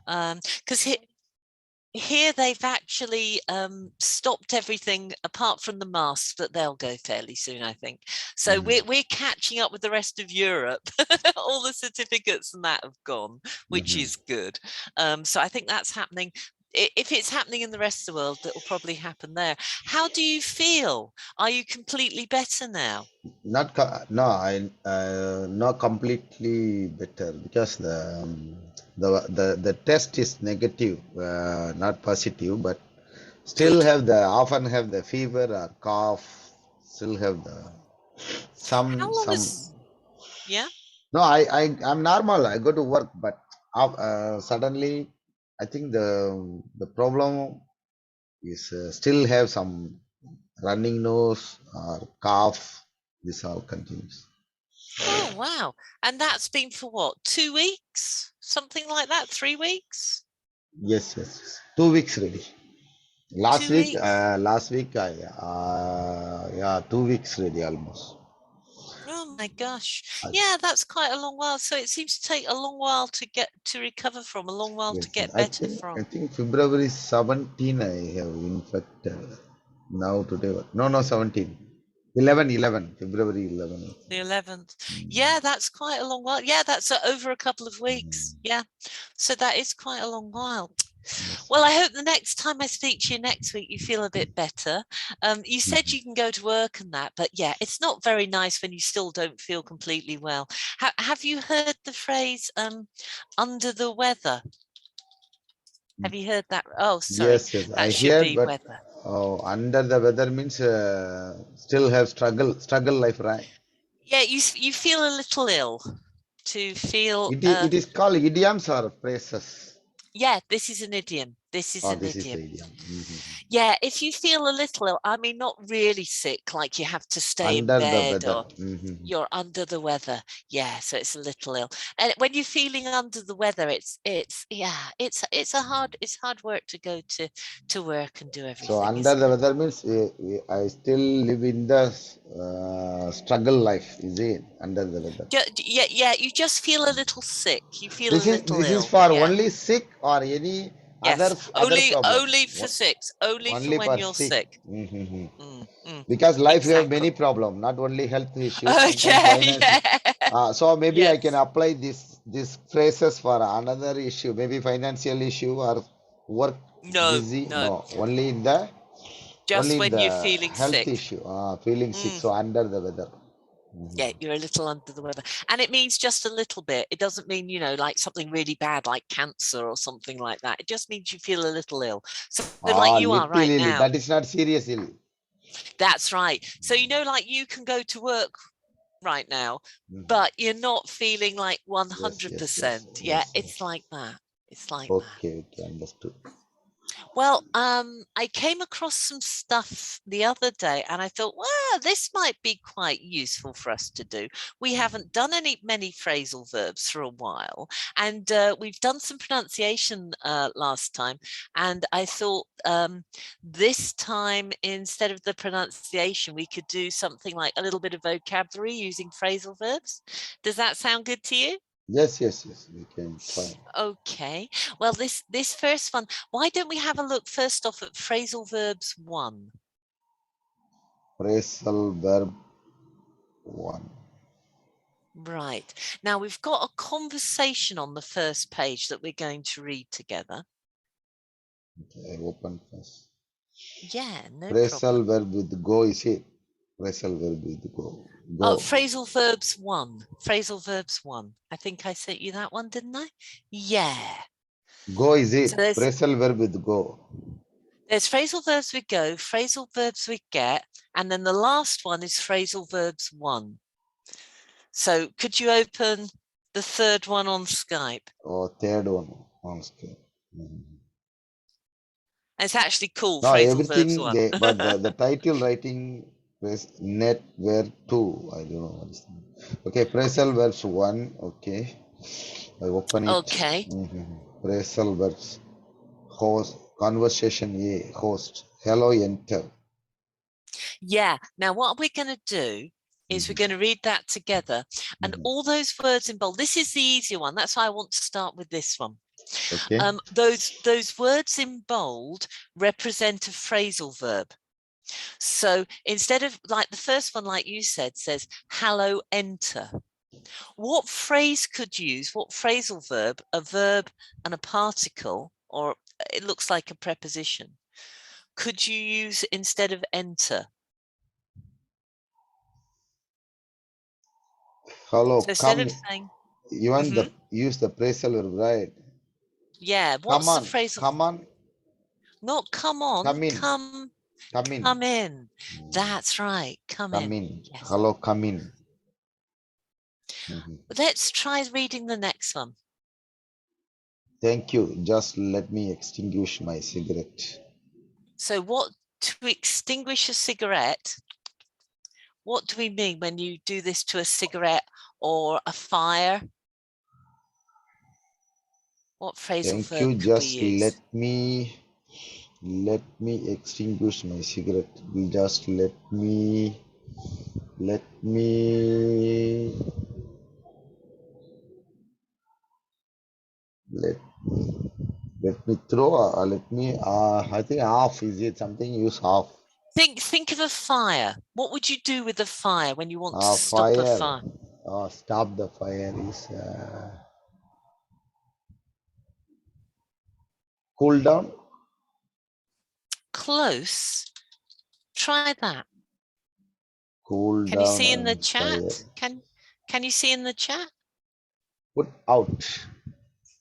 Because here they've actually stopped everything apart from the masks, but they'll go fairly soon, I think. So we're catching up with the rest of Europe. All the certificates and that have gone, which is good. So I think that's happening. If it's happening in the rest of the world, that will probably happen there. How do you feel? Are you completely better now? No, I not completely better because the test is negative, not positive, but still Good. have the often have the fever or cough. Still have the How long some. is, yeah? No, I'm normal. I go to work, but suddenly I think the problem is still have some running nose or cough. This all continues. Oh, wow. And that's been for what, 2 weeks? Something like that? 3 weeks? Yes, yes, yes. 2 weeks ready. 2 weeks? Last week I yeah, 2 weeks ready almost. Oh my gosh. I, Yeah, that's quite a long while. So it seems to take a long while to get to recover from, a long while to yes, yes. get better I from. think February 17 I have infected. Now today no 17. 11 February 11. The 11th. Mm, Yeah, that's quite a long while. Yeah, that's over a couple of mm, weeks. Yeah. So that is quite a long while. yes, Well, I yes. hope the next time I speak to you next week, you feel a bit better. You said Mhm. you can go to work and that, but yeah, it's not very nice when you still don't feel completely well. Have you heard the phrase under the weather? Have you heard that? Oh, sorry, Yes, yes. I that should heard, be but weather. under the weather means still have struggle life, right? Yeah, you feel a little ill. To feel It is called idioms or phrases. yeah, this is an idiom. This is Oh, an this is the idiom. idiom. Mhm. Yeah, if you feel a little ill, I mean, not really sick, like you have to stay in Under the bed weather. or Mhm. you're under the weather. Yeah, so it's a little ill. And when you're feeling under the weather, it's yeah, it's hard work to go to work and do So everything, under isn't the it? weather means I still live in the struggle life. Is it under the weather? Yeah, yeah, you just feel a little sick. You feel a little This is ill. for Yeah. only sick or any Yes. other problem. Only for sick. Only for Only when for you're sick. sick. Mhm. Mm, Because life you have exactly. many problem, not only health issues, sometimes Okay, finance. yeah. So maybe I can Yes. apply these phrases for another issue, maybe financial issue or work No, busy. no. No, Just only in when you're the feeling health sick. issue, feeling sick. Mm, So under the weather. yeah, you're a little under the weather. And it means just a little bit. It doesn't mean, like something really bad like cancer or something like that. It just means you feel a little ill. So like you are Little right ill. now. That is not serious ill. That's right. So like you can go to work right now, Mhm. but you're not feeling like Yes, yes, yes, 100%. Yeah, yes, it's yes. like that. It's like that. Okay, okay, understood. Well, I came across some stuff the other day and I thought, well, this might be quite useful for us to do. We haven't done many phrasal verbs for a while, and we've done some pronunciation last time. And I thought this time, instead of the pronunciation, we could do something like a little bit of vocabulary using phrasal verbs. Does that sound good to you? Yes, yes, yes. We can try. Okay. Well, this first one, why don't we have a look first off at phrasal verbs 1? Phrasal verb one. Right. Now we've got a conversation on the first page that we're going to read together. Okay, I open first. Yeah, no Phrasal problem. verb with go is it? Phrasal verb with go. Oh, Go. phrasal verbs 1. Phrasal verbs 1. I think I sent you that one, didn't I? Yeah. Go is So it? there's Phrasal verb with go. there's phrasal verbs with go, phrasal verbs with get, and then the last one is phrasal verbs 1. So could you open the third one on Skype? Or third one on scale. It's actually called No, phrasal verbs everything 1. they but the title writing is net where two. I don't know what is that. Okay, phrasal verbs one. Okay. I open it. Okay. Phrasal verbs. Host conversation A host. Hello enter. Yeah. Now, what we're going to do is we're Mhm, going to read that together. And mhm. all those words in bold, this is the easier one. That's why I want to start with this one. Okay. Those words in bold represent a phrasal verb. So instead of like the first one, like you said, says hallow enter. What phrase could use, what phrasal verb, a verb and a particle, or it looks like a preposition, could you use instead of enter? Hello, So instead come. of saying, You want the use the phrasal verb, right? yeah, Come what's the on, phrasal? come on, Not come on, come in, come come in, in. That's right, come come in. in. Yes. Hello, come in. Mhm. Let's try reading the next one. Thank you. Just let me extinguish my cigarette. So what, to extinguish a cigarette, what do we mean when you do this to a cigarette or a fire? What phrasal Thank verb you. could we Just use? let me extinguish my cigarette. Just let me let let me throw let me I think off, is it something use off? Think of a fire. What would you do with a fire when you want to stop a Fire, fire? stop the fire is cool down. Close. Try that. Cool Can you down see in the and fire. chat? Can you see in the chat? Put out.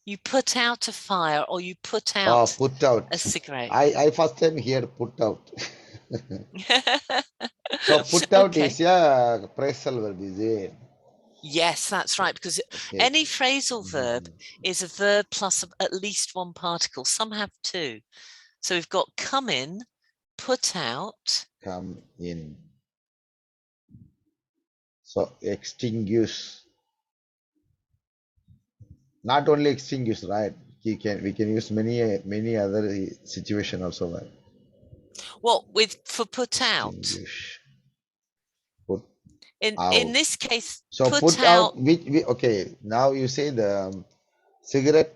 You put out a fire or you put out Put a out. cigarette. I first time here put out. So put out Okay. is a phrasal verb, is it? Yes, that's right, because Okay. any phrasal verb is a verb plus at least one particle. Some have two. So we've got come in, put out. Come in. So extinguish. Not only extinguish, right? We can use many other situation also, right? What with for put out? Extinguish. Put In out. this case, So put put out, out. which okay. Now you say the cigarette.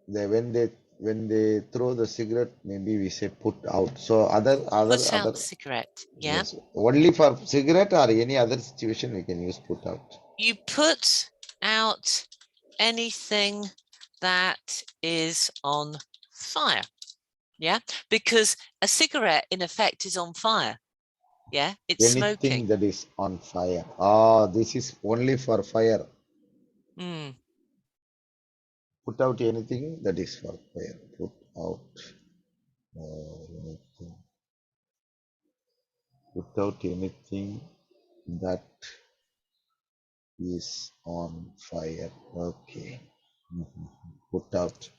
When they throw the cigarette, maybe we say put out. So Put other out the cigarette. Yeah. yes. Only for cigarette or any other situation we can use put out. You put out anything that is on fire. Yeah. Because a cigarette in effect is on fire. Yeah. It's Anything smoking. that is on fire. Ah, this is only for fire. Mm. Put out anything that is for fire. Put out anything. Put out anything that is on fire. Okay. Mhm. Put out.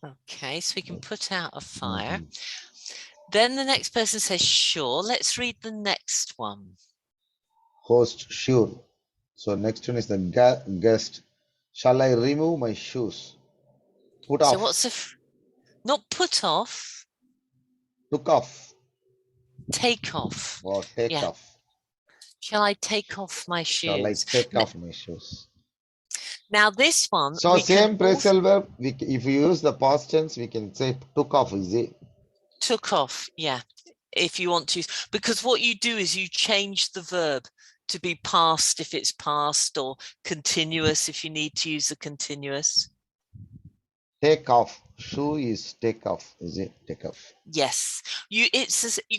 Okay. So we can put out a fire. Mhm. Then the next person says, sure. Let's read the next one. Host, sure. So next one is the guest. Shall I remove my shoes? Put So off. what's not put off, Took off. take off. Or take Yeah. off. Shall I take off my Shall I shoes? take off my shoes? Now this one, So we can same also phrasal verb. If you use the past tense, we can say took off. Is it? took off. Yeah. If you want to, because what you do is you change the verb to be past if it's past or continuous if you need to use the continuous. Take off. Shoe is take off. Is it? Take off. Yes, you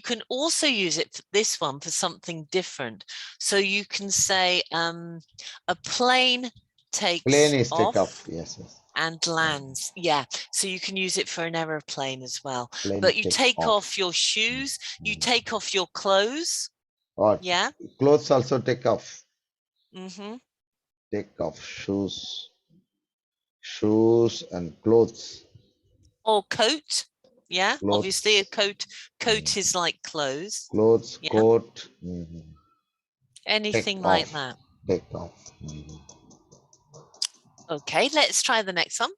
can also use it for this one for something different. So you can say a plane takes Plane is take off. off Yes, yes. and lands. Yeah, so you can use it for an aeroplane as well. Plane But you take take off. off your shoes, you take off your clothes. Or Yeah. clothes also take off. Mm-hmm. Take off shoes. Shoes and clothes. Or coat. Yeah, obviously a Clothes. coat is like clothes. Clothes, Yeah, coat. anything Take like off. that. Take off. Okay, let's try the next one.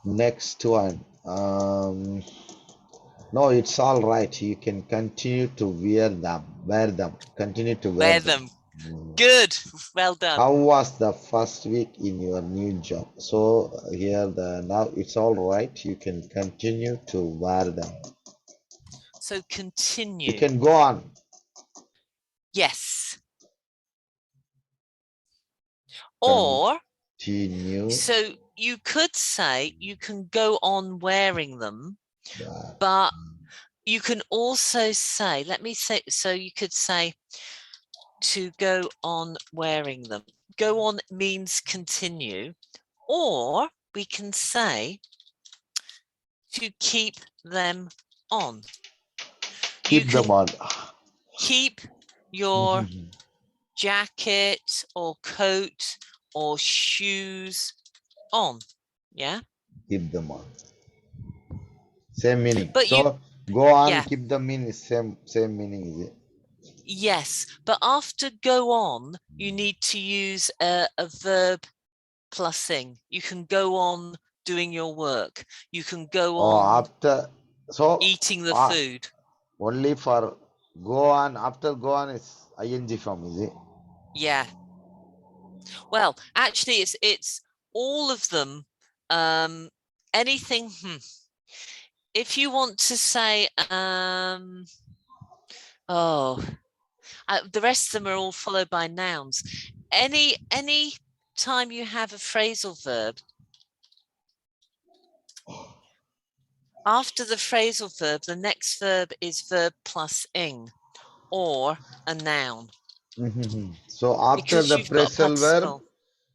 Next one. No, it's all right. You can continue to wear them. Wear them. Continue to wear Wear them. them. Good. Well done. How was the first week in your new job? So here now it's all right. You can continue to wear them. So You continue. can go on. Yes. Or, Continue. so you could say you can go on wearing them, wear. but you can also say, let me say, so you could say to go on wearing them. Go on means continue, or we can say to keep them on. Keep You them can on. keep your jacket or coat or shoes on. Yeah. Keep them on. Same meaning. But you, So go on, yeah, keep them in is same meaning, is it? yes. But after go on, you need to use a verb plus ing. You can go on doing your work. You can go Oh, on after so eating the food. only for go on, after go on is ing form, is it? Yeah. Well, actually, it's all of them. Anything. If you want to say, oh, the rest of them are all followed by nouns. Any time you have a phrasal verb, after the phrasal verb, the next verb is verb plus ing or a noun. So after Because the you've got a phrasal verb,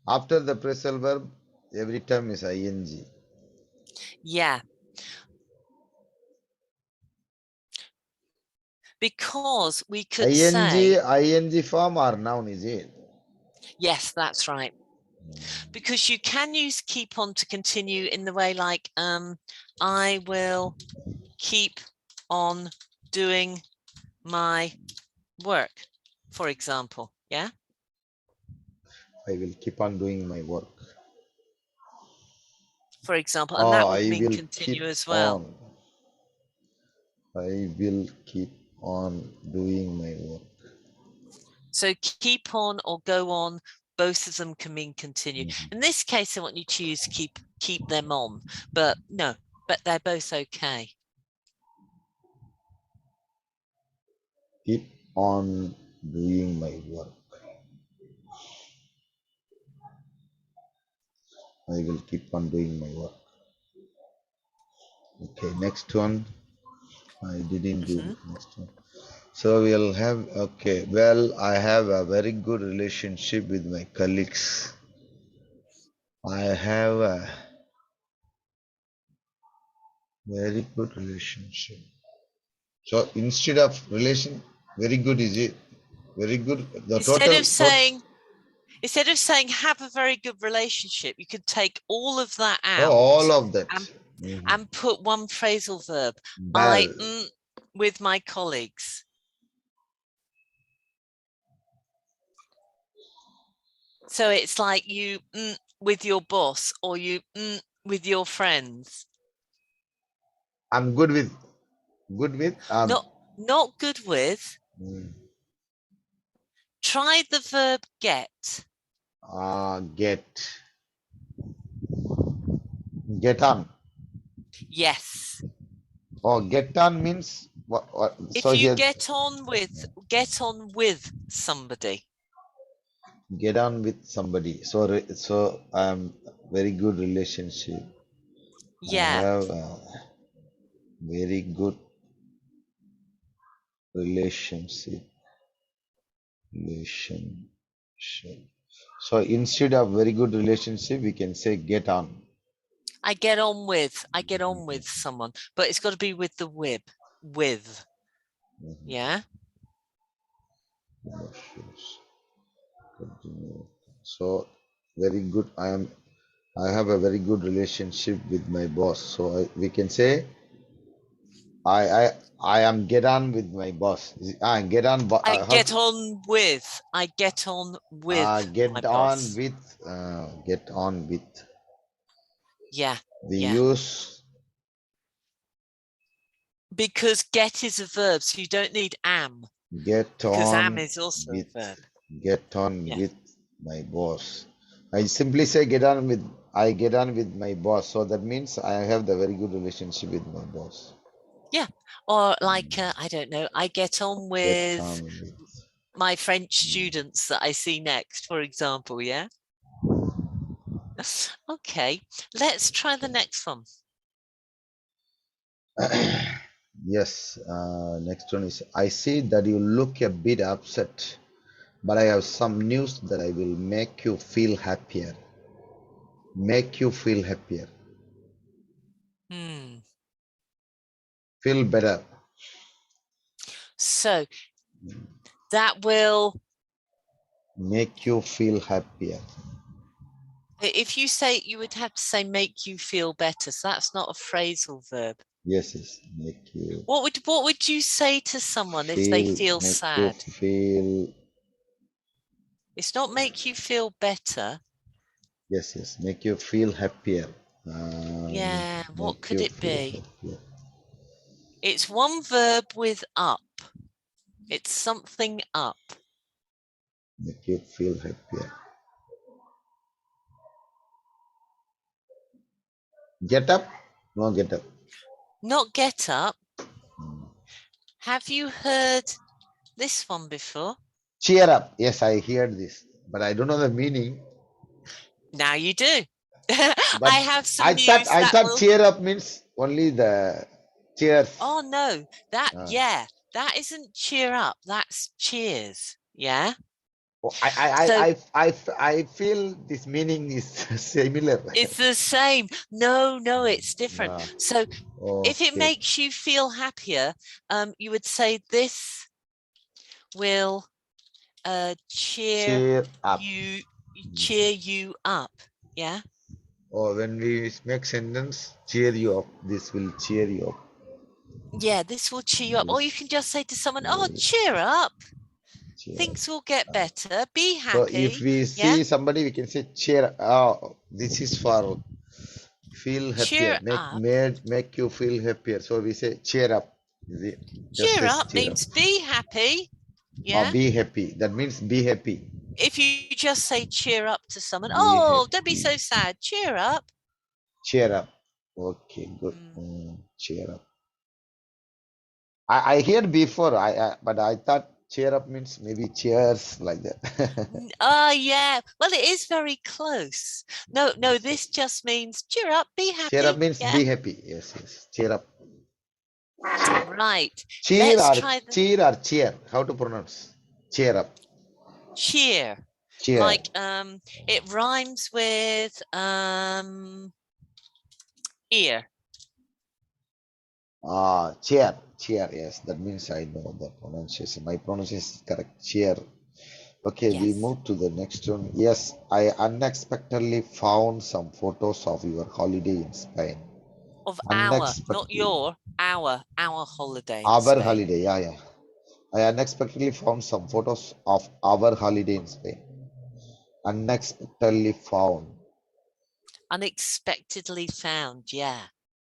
participle. every time is ing. Yeah. Because we could say, ing form or noun, is it? yes, that's right. Because you can use keep on to continue in the way like, I will keep on doing my work, for example. Yeah. I will keep on doing my work. For example, and that would I mean will keep continue as well. on. I will keep on doing my work. So keep on or go on, both of them can mean continue. In this case, I want you to use keep them on, but no, but they're both okay. Keep on doing my work. I will keep on doing my work. Okay, next one. I didn't do next one. So we'll have, okay, well, I have a very good relationship with my colleagues. I have a very good relationship. So instead of relation, very good, is it? Very good. The Instead of saying have a very good relationship, you could take all of that out. all of that. And put one phrasal verb. Well, With my colleagues. So it's like you with your boss or you with your friends. I'm good with not good with. Try the verb get. Get on. Yes. Oh, get on means what? If you get on with somebody. Get on with somebody. So I'm very good relationship. Yeah. I have a very good relationship. So instead of very good relationship, we can say get on. I get on with someone, but it's got to be with the with. Yeah. So very good. I have a very good relationship with my boss. So we can say I am get on with my boss. Get on. I get on with get my on boss. with get on with. Yeah. We use because get is a verb, so you don't need am. Get because on am is also with a verb. Get on Yeah. with my boss. I simply say I get on with my boss. So that means I have the very good relationship with my boss. Yeah. Or like, I don't know, I get on Get with on with. my French students that I see next, for example. Yeah. Okay. Let's try the next one. Yes. Next one is I see that you look a bit upset, but I have some news that I will make you feel happier. Make you feel happier. Hmm. Feel better. So that will, Make you feel happier. if you say, you would have to say make you feel better. So that's not a phrasal verb. Yes, yes. Make you What would you say to someone if they feel make you sad? feel. It's not make you feel better. Yes, yes. Make you feel happier. Yeah, what Make could you it feel be? happier. It's one verb with up. It's something up. Make you feel happier. Get up? No, get up. Not get up. Have you heard this one before? Cheer up. Yes, I heard this, but I don't know the meaning. Now you do. But I have some news I that thought will. cheer up means only the cheers. Oh no, Uh, that isn't cheer up. That's cheers. Yeah. oh, So I feel this meaning is similar. it's the same. No, it's different. Ah, So if it okay. makes you feel happier, you would say this will cheer Cheer up. you up. Yeah. Or when we make sentence, cheer you up. This will cheer you up. Yeah, this will cheer you up. Or you This can just say to someone, oh, will cheer up. cheer up. Things will get better. Be So if happy. we Yeah. see somebody, we can say cheer. Oh, this is for feel happier. Cheer up. Make you feel happier. So we say cheer up. Just Cheer say up cheer up. means be happy. Or Yeah. be happy. That means be happy. If you just say cheer up to someone, Be oh, don't be happy. so sad. Cheer up. Cheer up. Okay, good. Mm. Cheer up. I heard before. But I thought cheer up means maybe cheers like that. Yeah. Well, it is very close. No, this just means cheer up, be Cheer up happy. means Yeah. be happy. Yes, yes. Cheer up. Right. Cheer Let's or try the cheer or cheer. How to pronounce? Cheer up. cheer. Cheer. Like it rhymes with ear. Cheer. Cheer. Yes, that means I know the pronunciation. My pronunciation is correct. Cheer. Okay, we Yes. move to the next one. Yes, I unexpectedly found some photos of your holiday in Spain. Of our, not Unexpectedly. your, our holiday in Our Spain. holiday. Yeah, yeah. I unexpectedly found some photos of our holiday in Spain. Unexpectedly found. Unexpectedly found. Yeah.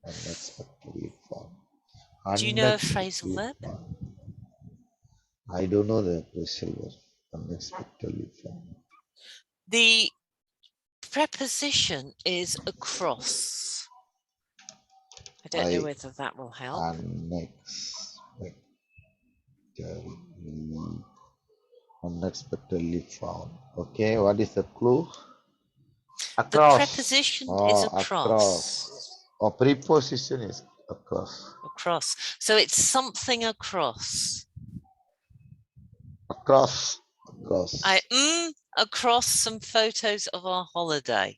Unexpectedly found. Do you know a phrasal Unexpectedly verb? found. I don't know the phrasal verb. Unexpectedly found. The preposition is across. I don't know whether that will help. Unexpectedly found. Okay, what is the clue? The Across. preposition is Oh, across. across. Or preposition is across. Across. So it's something across. Across. Across. Across some photos of our holiday.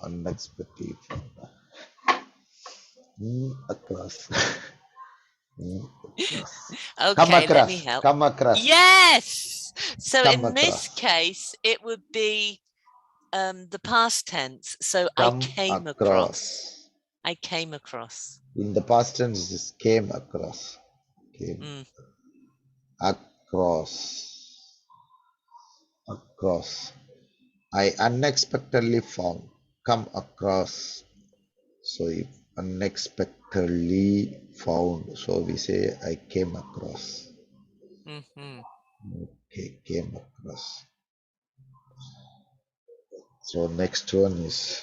Unexpectedly found. Across. Across. Come Okay, let me across. help. Come across. Yes. So Come in this across. case, it would be the past tense. So I Come came across. across. I came across. In the past tense, it is came across. Came across. Across. I unexpectedly found. Come across. So if unexpectedly found, so we say I came across. Mm-hmm. Okay, came across. So next one is,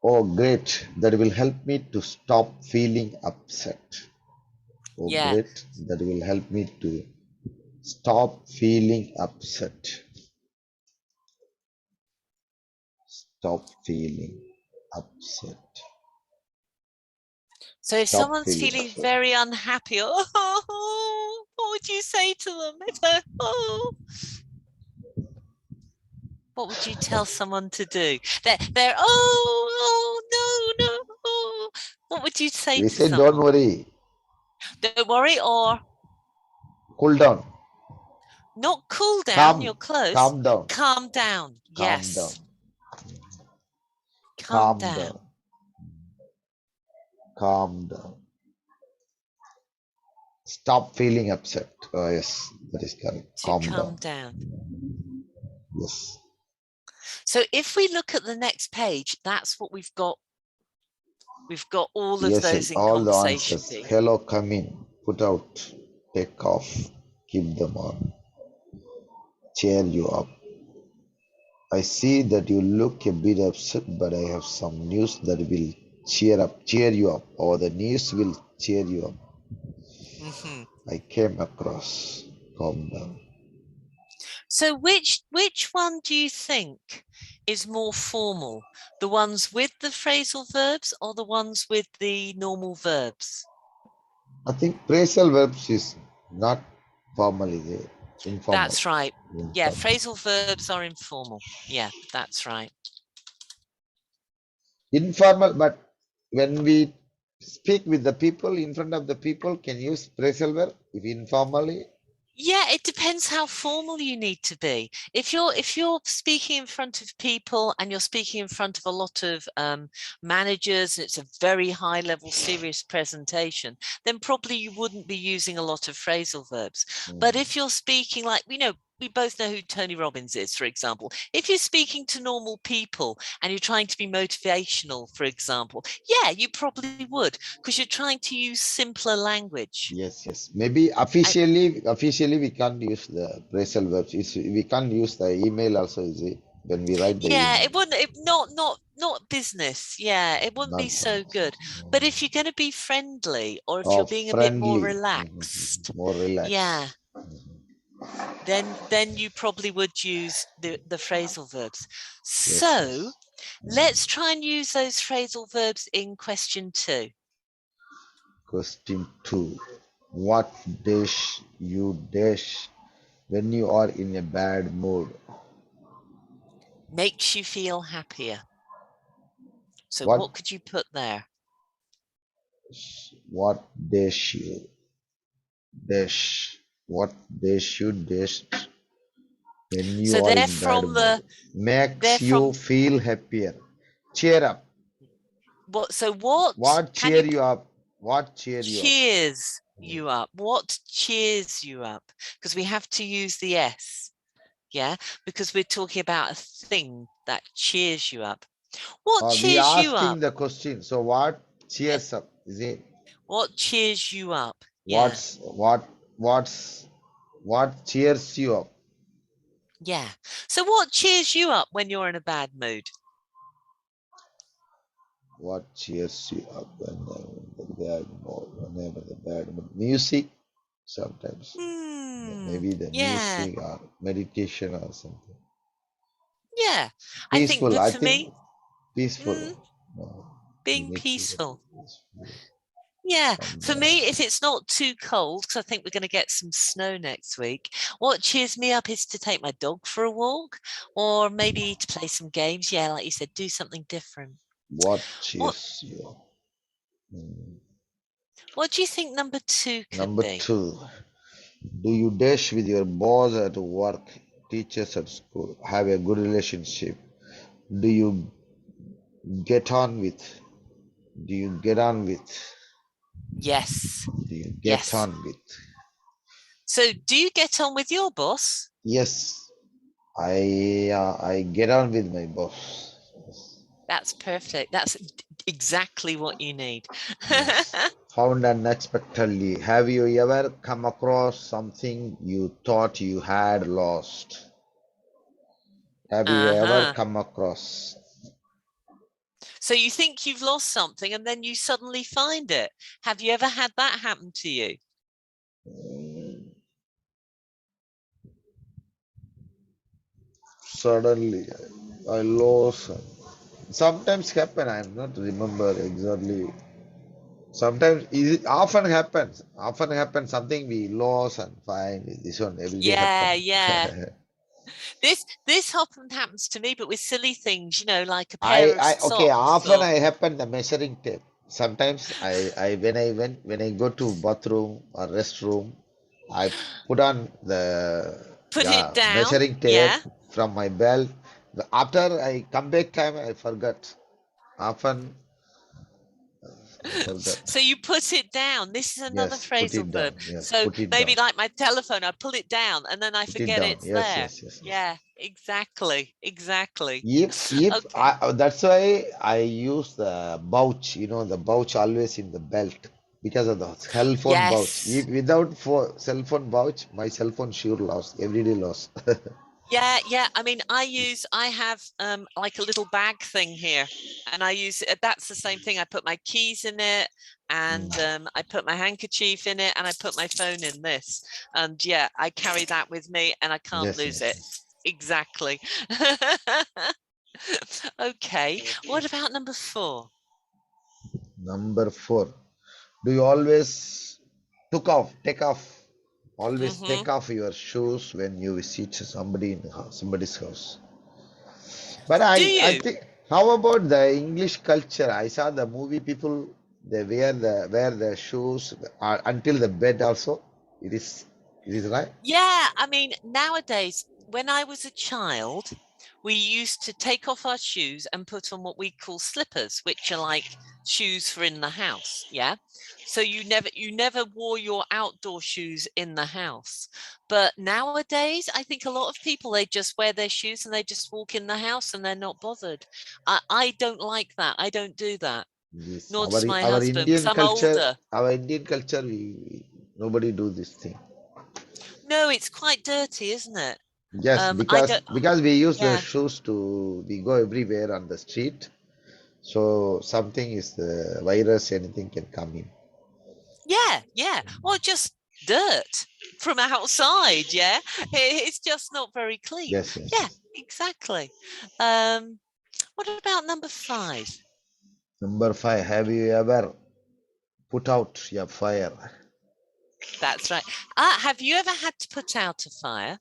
oh great, that will help me to stop feeling upset. Oh Yeah, great, that will help me to stop feeling upset. Stop feeling upset. so if Stop someone's feeling feeling upset. very unhappy, oh, what would you say to them? If they're, oh, what would you tell someone to do? They're no, no, oh. What would you say We to say, don't someone? worry, Don't worry, or cool down, not cool down, calm, you're close. calm down, Calm down. calm down, Yes, calm calm down, down. calm down. Stop feeling upset. Oh, yes, that is correct. To Calm calm down. down. Yes. So if we look at the next page, that's what we've got. We've got all of Yes, those in all the conversation answers. B. Hello, come in, put out, take off, keep them on, cheer you up. I see that you look a bit upset, but I have some news that will cheer you up, or the news will cheer you up. Mm-hmm. I came across. Calm down. So which one do you think is more formal? The ones with the phrasal verbs or the ones with the normal verbs? I think phrasal verbs is not formal, is it? Informal. That's right. Yeah, Informal. phrasal verbs are informal. Yeah, that's right. Informal, but when we speak with the people in front of the people, can use phrasal verb. If informally, Yeah, it depends how formal you need to be. If you're speaking in front of people and you're speaking in front of a lot of managers and it's a very high level serious presentation, then probably you wouldn't be using a lot of phrasal verbs. But if you're speaking like, we both know who Tony Robbins is, for example. If you're speaking to normal people and you're trying to be motivational, for example, yeah, you probably would, because you're trying to use simpler language. yes. Maybe officially we can't use the phrasal verbs. We can't use the email also, is it? When we write the Yeah, email, it wouldn't. Not business. Yeah, it wouldn't not be so business. good. But if you're going to be friendly, or if Or you're being a bit more friendly, relaxed, more relaxed. yeah, then you probably would use the phrasal verbs. So Yes. let's try and use those phrasal verbs in question 2. Question 2. What dash you dash when you are in a bad mood? Makes you feel happier. So What what could you put there? what dash you dash? What dash you dash when you So are in bad mood? they're Makes you from feel happier. Cheer up. what? So what What can cheer you you up? What cheer you up? cheers you up? What cheers you up? Because we have to use the S, yeah, because we're talking about a thing that cheers you up. What We cheers you asking up? the question. So what Yeah. cheers up? Is it What cheers you up? Yeah. what's what's what cheers you up? Yeah. So what cheers you up when you're in a bad mood? What cheers you up when the bad mood? Whenever the bad mood? Music sometimes. Maybe the Yeah. music or meditation or something. Yeah. I think Peaceful. that I for think me, peaceful. mm, No, we being need to get peaceful. peaceful Yeah, from for the me, if it's not too cold, because I think we're going to get some snow next week, what cheers me up is to take my dog for a walk or maybe to play some games. Yeah, like you said, do something different. what What cheers you up. Mm. what do you think number 2 could Number be? 2. Do you dash with your boss at work, teachers at school, have a good relationship? Do you get on with? Do you get on with? Yes. Do you get Yes. on with? So do you get on with your boss? Yes, I get on with my boss. That's perfect. That's exactly what you need. Yes. Found unexpectedly. Have you ever come across something you thought you had lost? Have you ever Uh-huh. come across? So you think you've lost something and then you suddenly find it. Have you ever had that happen to you? Suddenly, I lost. Sometimes happen. I'm not remember exactly. Sometimes it often happens. Often happens something we lost and find. This one every day Yeah, happen. yeah. This often happens to me, but with silly things, like a pair of Okay. socks Often or I happen the measuring tape. Sometimes when I go to bathroom or restroom, I put on the put it down. measuring tape Yeah. from my belt. After I come back time, I forgot. Often I forgot. So you put it down. This is another Yes, put phrasal it verb. down. Yes, So put it maybe down. like my telephone, I pull it down and then I Put it forget down. it's Yes, there. yes, yes, yes. Yeah, exactly. Exactly. If Okay. that's why I use the pouch, the pouch always in the belt because of the cell phone pouch. Yes. If without for cell phone pouch, my cell phone sure lost, everyday loss. Yeah, yeah. I mean, I have like a little bag thing here, and I use it. That's the same thing. I put my keys in it, and Mm. I put my handkerchief in it, and I put my phone in this. And yeah, I carry that with me, and I can't Yes, lose yes, it. yes. Exactly. Okay. What about number 4? Number four. Do you always take off, always Mm-hmm. take off your shoes when you visit somebody in somebody's house? But Do I you? think, how about the English culture? I saw the movie people, they wear the shoes until the bed also. It is right. Yeah, I mean, nowadays, when I was a child, we used to take off our shoes and put on what we call slippers, which are like shoes for in the house. Yeah. So you never wore your outdoor shoes in the house. But nowadays, I think a lot of people they just wear their shoes and they just walk in the house and they're not bothered. I don't like that. I don't do that. This Nor does my husband because I'm older. Our Indian culture, nobody do this thing. No, it's quite dirty, isn't it? Yes, I don't. because we use the Yeah. shoes to we go everywhere on the street. So something is the virus, anything can come in. Yeah, yeah. Well, just dirt from outside. Yeah, it's just not very clean. Yes, yes, Yeah, yes. exactly. What about number 5? Number five, have you ever put out your fire? That's right. Have you ever had to put out a fire?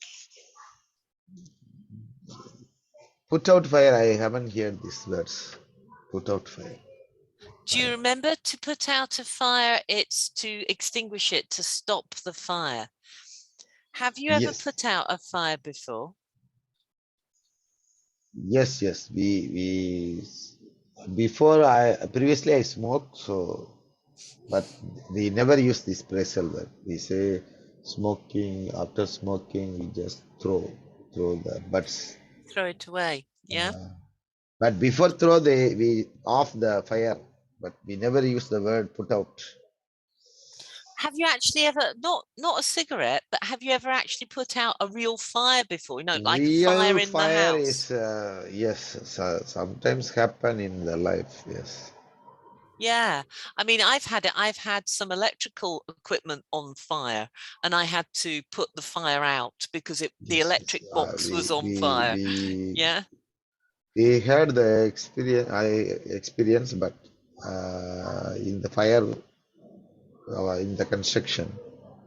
Put out fire, I haven't heard these words. Put out fire. Do you remember to put out a fire? It's to extinguish it, to stop the fire. Have you ever Yes, put out a fire before? yes. We before I previously I smoked, so but we never use this phrasal word. We say smoking, after smoking, we just throw the butts. Throw it away. Yeah. But before throw, we off the fire. But we never use the word put out. Have you actually ever not a cigarette, but have you ever actually put out a real fire before? Like a fire Real in the fire house? is yes, sometimes happen in the life. Yes, Yeah. I mean, I've had some electrical equipment on fire and I had to put the fire out because the yes, yes. electric box was on We fire. Yeah. we had the experience. But in the fire, in the construction.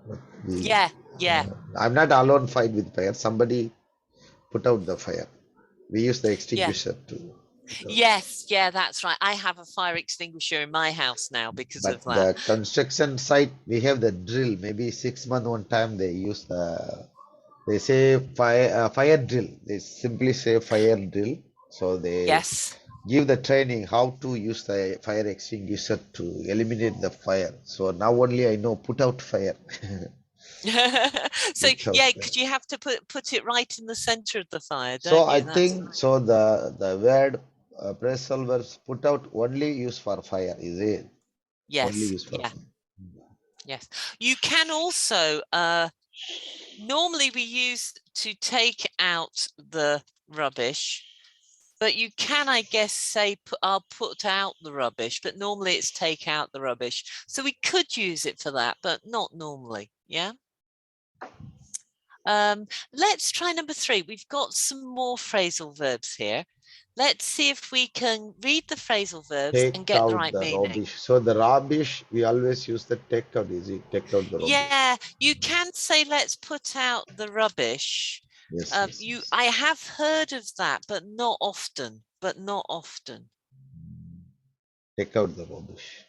But Yeah. Yeah. I'm not alone fight with fire. Somebody put out the fire. We use the Yeah. extinguisher to put out. Yes. Yeah, that's right. I have a fire extinguisher in my house now because But of that. the construction site, we have the drill. Maybe 6 months one time they use they say fire drill. They simply say fire drill. So they Yes. give the training how to use the fire extinguisher to eliminate the fire. So now only I know put out fire. So Put out yeah, fire. because you have to put it right in the center of the fire, So don't I you? That's think so. The word press solvers put out only use for fire. Is it only yes, used for yeah. fire? Yes. You can also, normally we use to take out the rubbish, but you can, I guess, say, I'll put out the rubbish, but normally it's take out the rubbish. So we could use it for that, but not normally. Yeah. Let's try number 3. We've got some more phrasal verbs here. Let's see if we can read the phrasal verbs and Take get the out right the meaning. rubbish. So the rubbish, we always use the take out. Is it take out the rubbish? Yeah, you can say, let's put out the rubbish. Yes, yes, yes. I have heard of that, but not often. Take out the rubbish.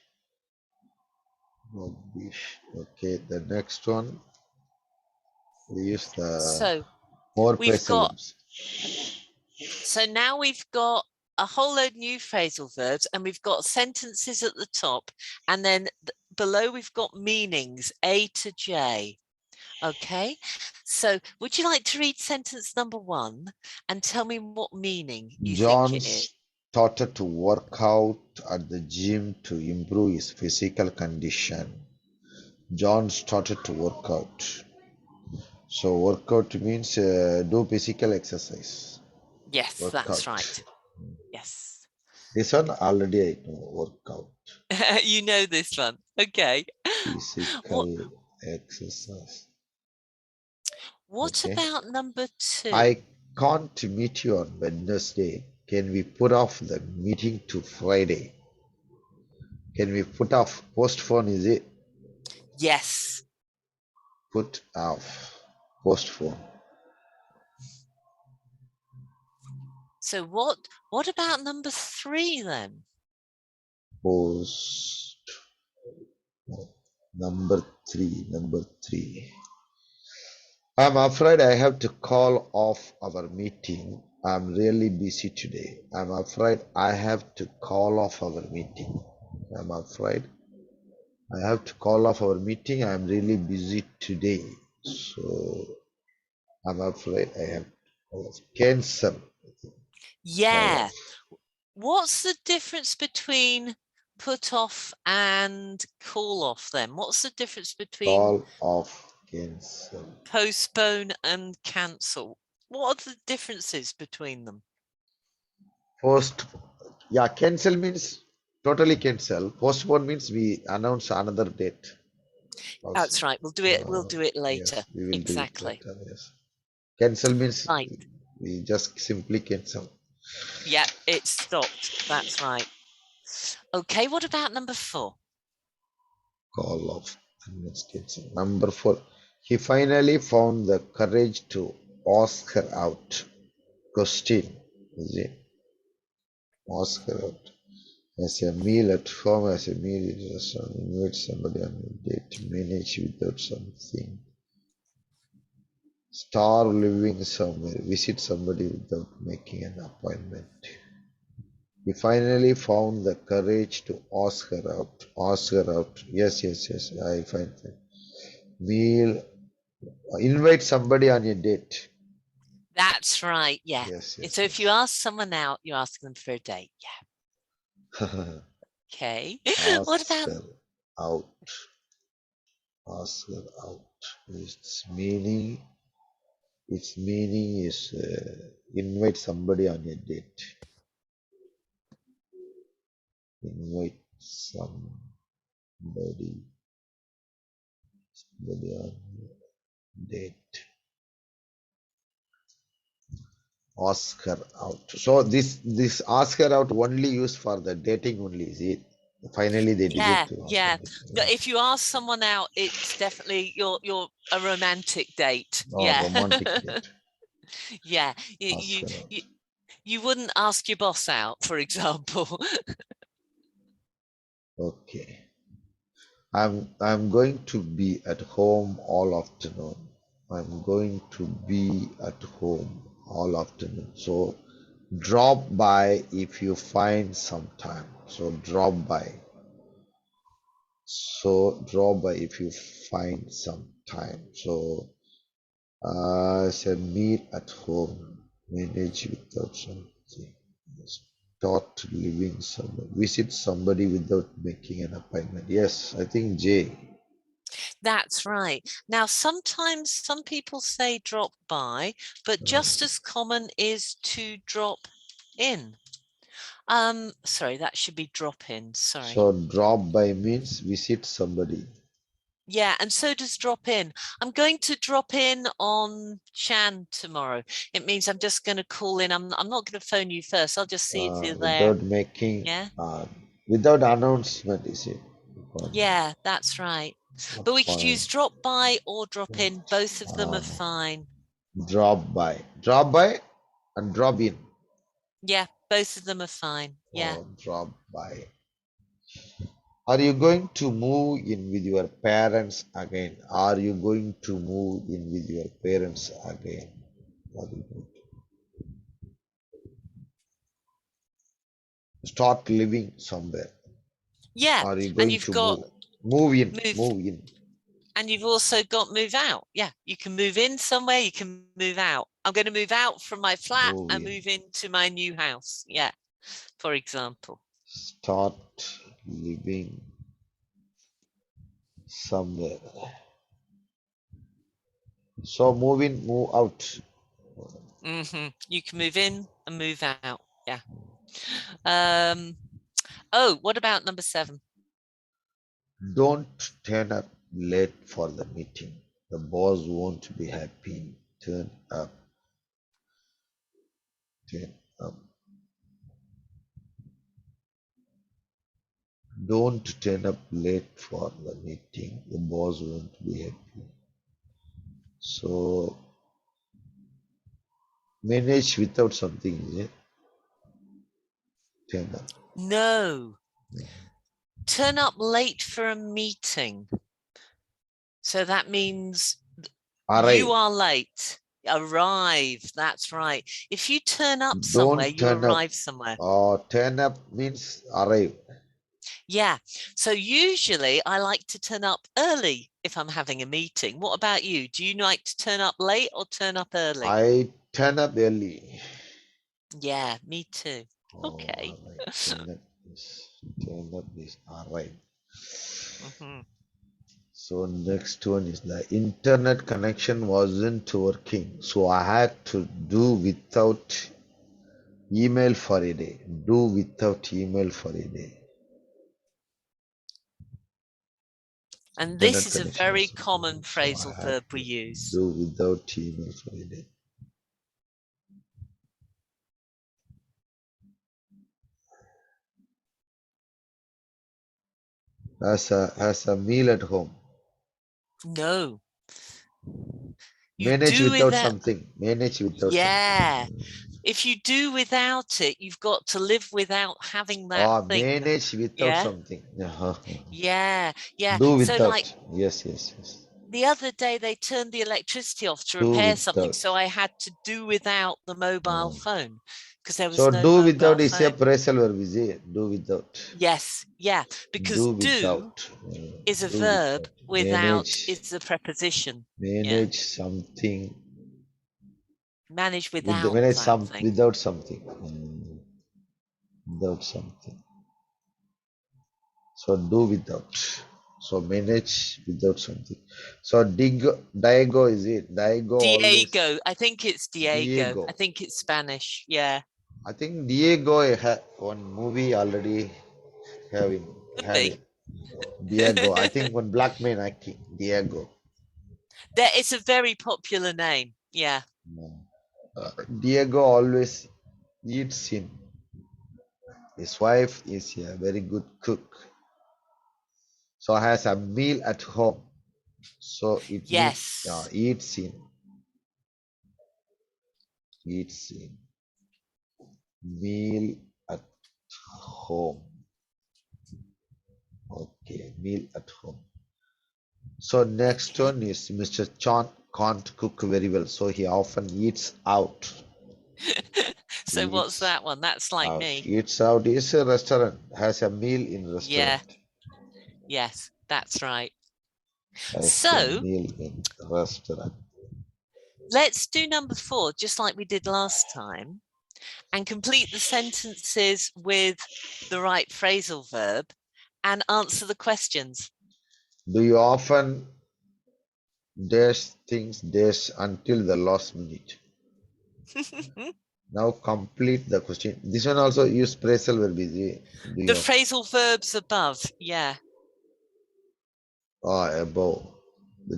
Rubbish. Okay, the next one, we use the So more we've phrasal got, verbs. so now we've got a whole load new phrasal verbs, and we've got sentences at the top, and then below we've got meanings A to J. Okay, so would you like to read sentence number 1 and tell me what meaning you think John it is? started to work out at the gym to improve his physical condition. John started to work out. So workout means do physical exercise. Yes, Workout. that's right. Yes. This one already I know. Workout. You know this one. Okay. Physical exercise. What Okay. about number 2? I can't meet you on Wednesday. Can we put off the meeting to Friday? Can we put off? Postpone, is it? Yes. Put off. Postpone. So what about number 3 then? Post. Number 3. I'm afraid I have to call off our meeting. I'm really busy today. I'm afraid I have to call off our meeting. I'm afraid I have to call off our meeting. I'm really busy today. So I'm afraid I have to cancel. Yeah. What's the difference between put off and call off then? What's the difference between Call off, cancel. postpone and cancel? What are the differences between them? Post, yeah, cancel means totally cancel. Postpone means we announce another date. Also. That's right. We'll do it later. Yes, we will exactly. do it later. Yes. Cancel means Right. we just simply cancel. Yeah, it stopped. That's right. Okay, what about number 4? Call off. Cancel. Number 4. He finally found the courage to ask her out. Question. Is it? Ask her out. As a meal at home, as a meal at a restaurant, invite somebody on a date, manage without something. Start living somewhere, visit somebody without making an appointment. He finally found the courage to ask her out. Ask her out. Yes, I find that. Meal, invite somebody on a date. That's right. Yeah. Yes. So if you ask someone out, you ask them for a date. Yeah. Okay. Ask What about her out. Ask her out. Its meaning is invite somebody on a date. Invite somebody on a date. Ask her out. So this ask her out only used for the dating only, is it? Finally they did it. Yeah. If you ask someone out, it's definitely you're a romantic date. Oh, Yeah. romantic date. Yeah. Ask her out. You wouldn't ask your boss out, for example. Okay. I'm going to be at home all afternoon. I'm going to be at home all afternoon. So drop by if you find some time. So drop by. So drop by if you find some time. So say meet at home, manage without something. Start living somewhere. Visit somebody without making an appointment. Yes, I think J. That's right. Now, sometimes some people say drop by, but just as common is to drop in. Sorry, that should be drop in. Sorry. So drop by means visit somebody. Yeah, and so does drop in. I'm going to drop in on Chan tomorrow. It means I'm just going to call in. I'm not going to phone you first. I'll just see if you're there. Without making, Yeah. without announcement, is it? Yeah, that's right. But we could Fine. use drop by or drop in. Both of them are Uh, fine. drop by, and drop in. Yeah, both of them are fine. Yeah. Or drop by. Are you going to move in with your parents again? Are you going to move in with your parents again? Very good. Start living somewhere. Yeah. Are you And going you've to got move? Move in. move, Move in. and you've also got move out. Yeah. You can move in somewhere, you can move out. I'm going to move out from my flat Move and in. move into my new house. Yeah. For example. Start living somewhere. So move in, move out. You can move in and move out. Yeah. Oh, what about number 7? Don't turn up late for the meeting. The boss won't be happy. Turn up. Turn up. Don't turn up late for the meeting. The boss won't be happy. So manage without something, is it? Turn up. No. Turn up late for a meeting. So that means Arrive. you are late. Arrive. That's right. If you turn up somewhere, Don't you turn up. arrive somewhere. Turn up means arrive. Yeah. So usually I like to turn up early if I'm having a meeting. What about you? Do you like to turn up late or turn up early? I turn up early. Yeah, me too. Oh, Okay. alright. Turn up is arrive. Mhm. So next one is the internet connection wasn't working. So I had to do without email for a day. Do without email for a day. And this Internet is a connection very was common so I phrasal had verb we to use. do without email for a day. As a meal at home. No, you Manage do with without that. something. Manage without Yeah. something. If you do without it, you've got to live without having that Or thing. manage without Yeah. something. Uh-huh. Yeah. Yeah. Do So like without. Yes, yes, yes. the other day they turned the electricity off to Do repair something. without. So I had to do without the mobile Uh, phone because there was so no do mobile without is a phone. phrasal verb, is it? Do without. Yes. Yeah. Because Do do without. is a Do verb, without. without Manage. is a preposition. Yeah. Manage something. Manage With without manage that some thing. without something. Without something. So do without. So manage without something. So Diego is it? Diego always Diego. I think it's Diego. I Diego. think it's Spanish. Yeah. I think Diego had one movie already having Could had it. be. Diego. I think one black man acting. Diego. It's a very popular name. Yeah. Diego always eats in. His wife is a very good cook. So has a meal at home. So it means Yes. eats in meal at home. Okay, meal at home. So next Okay. one is Mr. Chan can't cook very well, so he often eats out. So what's Eats that one? That's like out. me. Eats out is a restaurant. Has a meal in Yeah. restaurant. Yes, that's right. Has a So meal in restaurant. let's do number 4, just like we did last time, and complete the sentences with the right phrasal verb and answer the questions. Do you often dash things dash until the last minute. Now complete the question. This one also use phrasal verb is it? Do The you have phrasal verbs above. Yeah. above?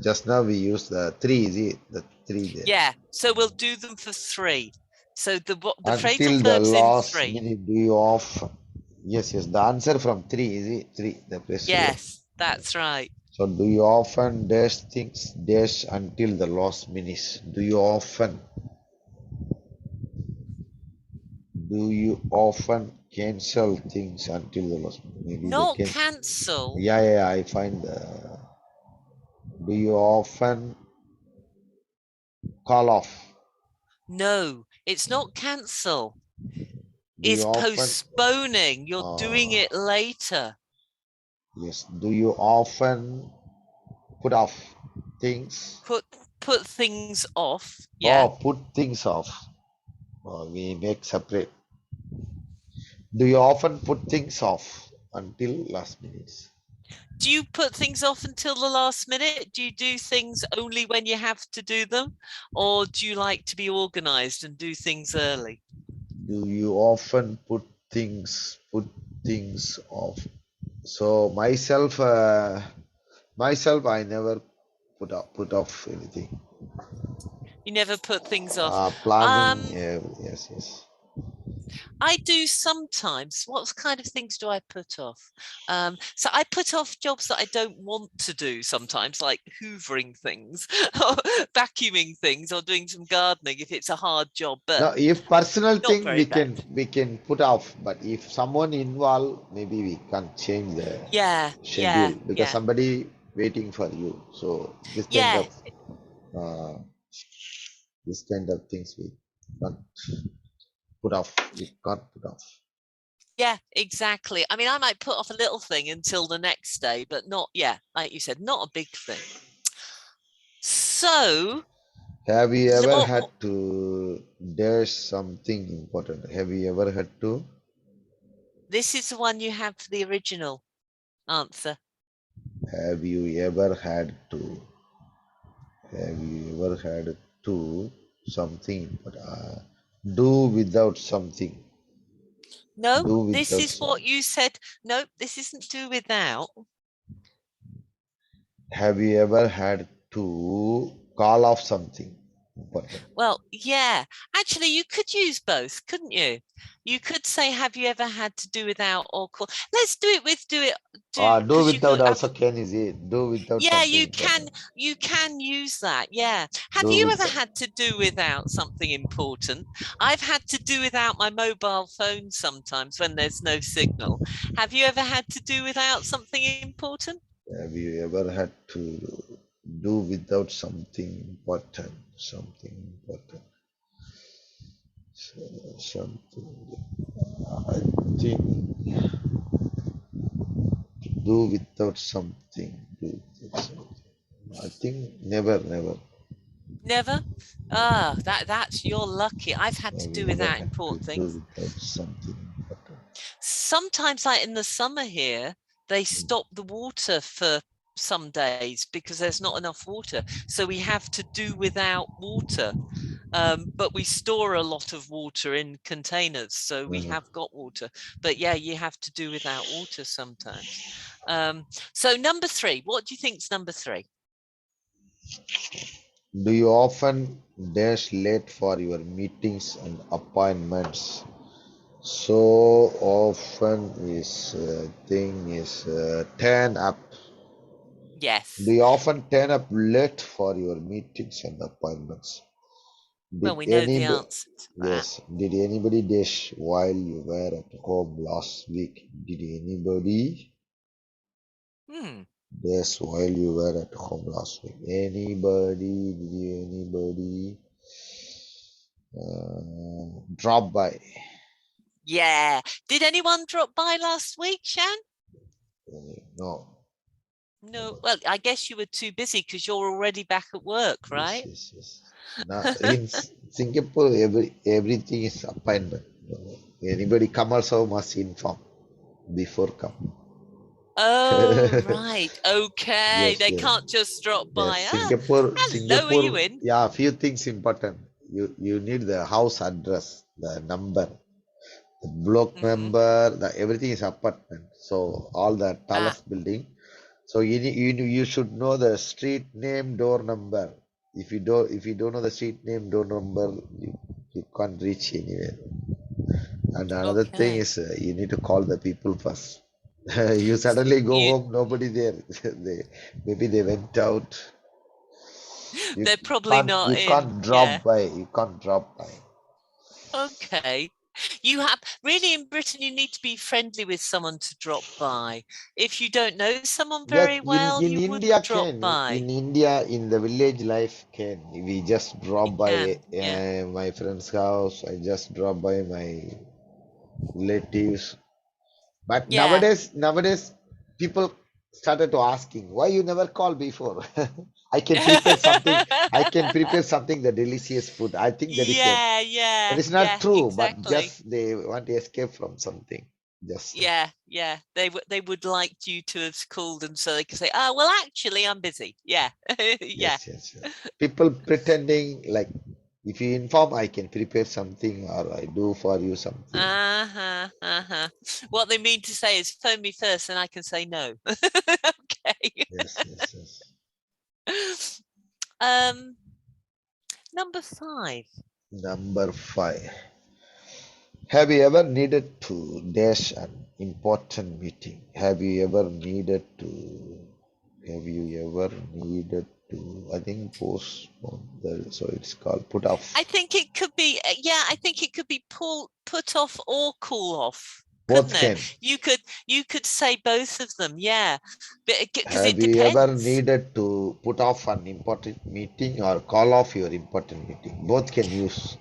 Just now we use the three, is it? The three there. Yeah. So we'll do them for 3. So the phrasal Until the verbs in last 3. minute, do you often? Yes, yes. The answer from three, is it? Three, the phrasal verb. Yes, that's right. So do you often dash things dash until the last minute? Do you often? Do you often cancel things until the last minute? Maybe they Not can. cancel. Yeah, I find the. Do you often call off? No, it's not cancel. Do you It's often? postponing. You're doing it later. Yes. Do you often put off things? Put things off. Yeah. Oh, put things off. We make separate. Do you often put things off until last minute? Do you put things off until the last minute? Do you do things only when you have to do them? Or do you like to be organized and do things early? Do you often put things off? So myself, I never put off anything. You never put things off. Planning, yes. I do sometimes. What kind of things do I put off? So I put off jobs that I don't want to do sometimes, like hoovering things, or vacuuming things, or doing some gardening if it's a hard job. But Now, if personal not thing very bad. we can put off, but if someone involved, maybe we can't change the schedule because somebody waiting for you. So this kind of things we can't put off. We can't put off. Yeah, exactly. I mean, I might put off a little thing until the next day, but not, like you said, not a big thing. So, have you ever had to dash something important? Have you ever had to? This is the one you have for the original answer. Have you ever had to? Have you ever had to something but do without something? No, this is what you said. No, this isn't do without. Have you ever had to call off something important? Well, yeah. Actually, you could use both, couldn't you? You could say, have you ever had to do without or call? Let's do it with do without also can is it? Do without yeah, something you can use that. Yeah. Have do you without. ever had to do without something important? I've had to do without my mobile phone sometimes when there's no signal. Have you ever had to do without something important? Have you ever had to do without something important? Something important. Something. I think do without something. Do without something. I think never. Never? That's you're lucky. I've had to do without important things. Do without something important. Sometimes, like in the summer here, they stop the water for some days because there's not enough water. So we have to do without water. But we store a lot of water in containers, so we have got water. But yeah, you have to do without water sometimes. So number 3, what do you think is number 3? Do you often dash late for your meetings and appointments? So often is thing is turn up. Yes. Do you often turn up late for your meetings and appointments? Well, we know the answer to that. Yes. Did anybody dash while you were at home last week? Did anybody dash while you were at home last week? Anybody? Did anybody drop by? Yeah. Did anyone drop by last week, Shan? No. No. Well, I guess you were too busy because you're already back at work, right? Yes. Now, in Singapore, everything is appointment. Anybody come also must inform before come. Oh, right. Okay. Yes, They yes, can't just drop yes. by. Ah, Singapore, hello, are you Singapore. in? Yeah, few things important. You need the house address, the number, the block Hmm. number, the everything is apartment. So all the Ah, tallest building. So you should know the street name, door number. If you don't know the street name, door number, you can't reach anywhere. And another thing okay. is you need to call the people first. You suddenly go You, home, nobody there. Maybe they went out. You they're probably can't not you in. can't Yeah. drop by. You can't drop by. Okay. You have really in Britain, you need to be friendly with someone to drop by. If you don't know someone Yes, very in well, in you India wouldn't drop can by. in India in the village life can we just You drop by can. Yeah. my friend's house. I just drop by my relatives. But Yeah. nowadays, people started to asking, why you never call before? I can prepare something. I can prepare something the delicious food. I think Yeah, that yeah, is not yeah, true, but exactly. just they want to escape from something. Just Yeah, yeah. They would like you to have called them so they could say, "Oh, well, actually, I'm busy." Yeah, yeah. yes. People pretending like if you inform, I can prepare something or I do for you something. Uh-huh, uh-huh. What they mean to say is, phone me first, and I can say no. Okay. Yes. Um, number 5. Number five. Have you ever needed to dash an important meeting? Have you ever needed to, I think, postpone so it's called put I off. think it could be, yeah, I think it could be put off or cool off, couldn't Both it? can. You could say both of them, yeah, because it Have you ever depends. needed to put off an important meeting or call off your important meeting? Both can use.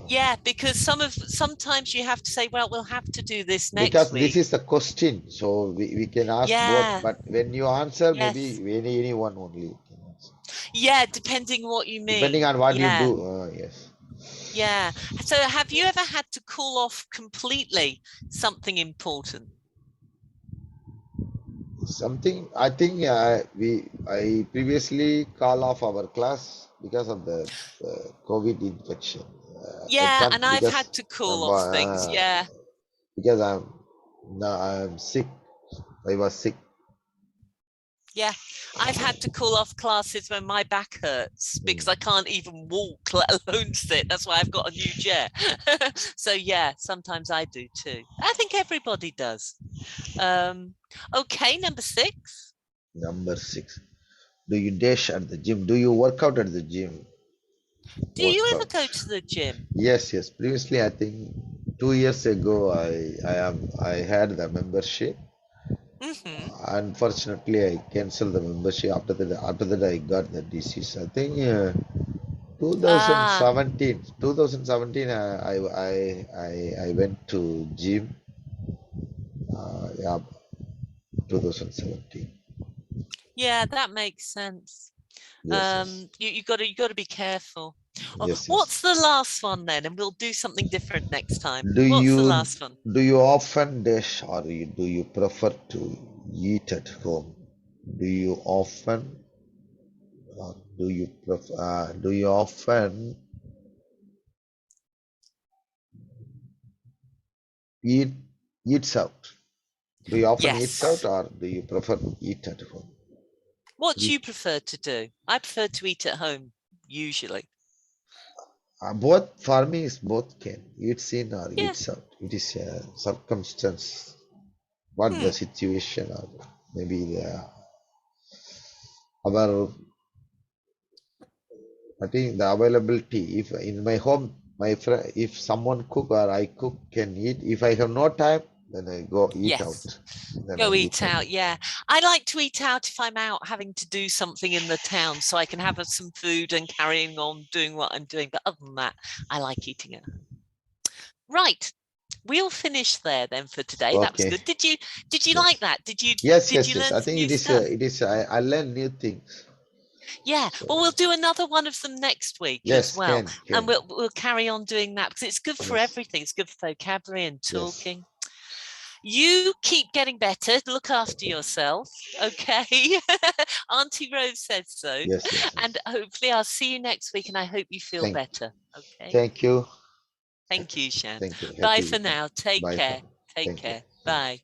Yeah, because sometimes you have to say, well, we'll have to do this next Because this week. is the question, so we can ask both, Yeah, but when you answer, maybe yes. anyone only can answer. Yeah, depending what you Depending mean. on what you Yeah, do. Yes. yeah. So have you ever had to call off completely something important? Something I think I previously call off our class because of the COVID infection. I Yeah, can't and I've had to call off things. Yeah. because I'm sick. I was sick. Yeah, I've had to call off classes when my back hurts because I Mm. can't even walk, let alone sit. That's why I've got a new chair. So yeah, sometimes I do too. I think everybody does. Okay, number 6. Number six. Do you dash at the gym? Do you work out at the gym? Do you ever Workout. go to the gym? Yes. Previously, I think 2 years ago, I had the membership. Hmm. Unfortunately, I canceled the membership after that I got the disease. I think Ah, 2017 I went to gym. Yeah, 2017. yeah, that makes sense. Yes. You got to be careful. Oh, Yes. what's the last one then? And we'll do something different next time. Do What's the you last one? do you often dash or do you prefer to eat at home? Do you often do you often eat eats out? Do you often eat out Yes. or do you prefer to eat at home? What do Eat. you prefer to do? I prefer to eat at home, usually. Both for me is both can eats in or Yeah. eats out. It is a circumstance, what the Hmm. situation or maybe our I think the availability. If in my home, my friend, if someone cook or I cook can eat. If I have no time, then I go eat out. Yes. Then I Go eat eat out. out. Yeah. I like to eat out if I'm out having to do something in the town so I can have some food and carrying on doing what I'm doing. But other than that, I like eating at home. Right. We'll finish there then for today. That was Okay. good. Did you like Yes. that? Did you Yes. did Yes. you Yes. learn I some think new it is. stuff? It is. I learn new things. Yeah. Well, we'll So do another one of them next week as yes, well. And can. we'll carry on doing that because it's good for Yes. everything. It's good for vocabulary and Yes. talking. You keep getting better. Look after yourself. Okay. Auntie Rose said so. Yes, yes, And yes. hopefully I'll see you next week and I hope you feel Thank, better. Okay. thank you. Thank you, Shan. Thank you. Bye Happy for weekend. now. Take Bye for care. now. Take Thank you. care. Thank you. Bye.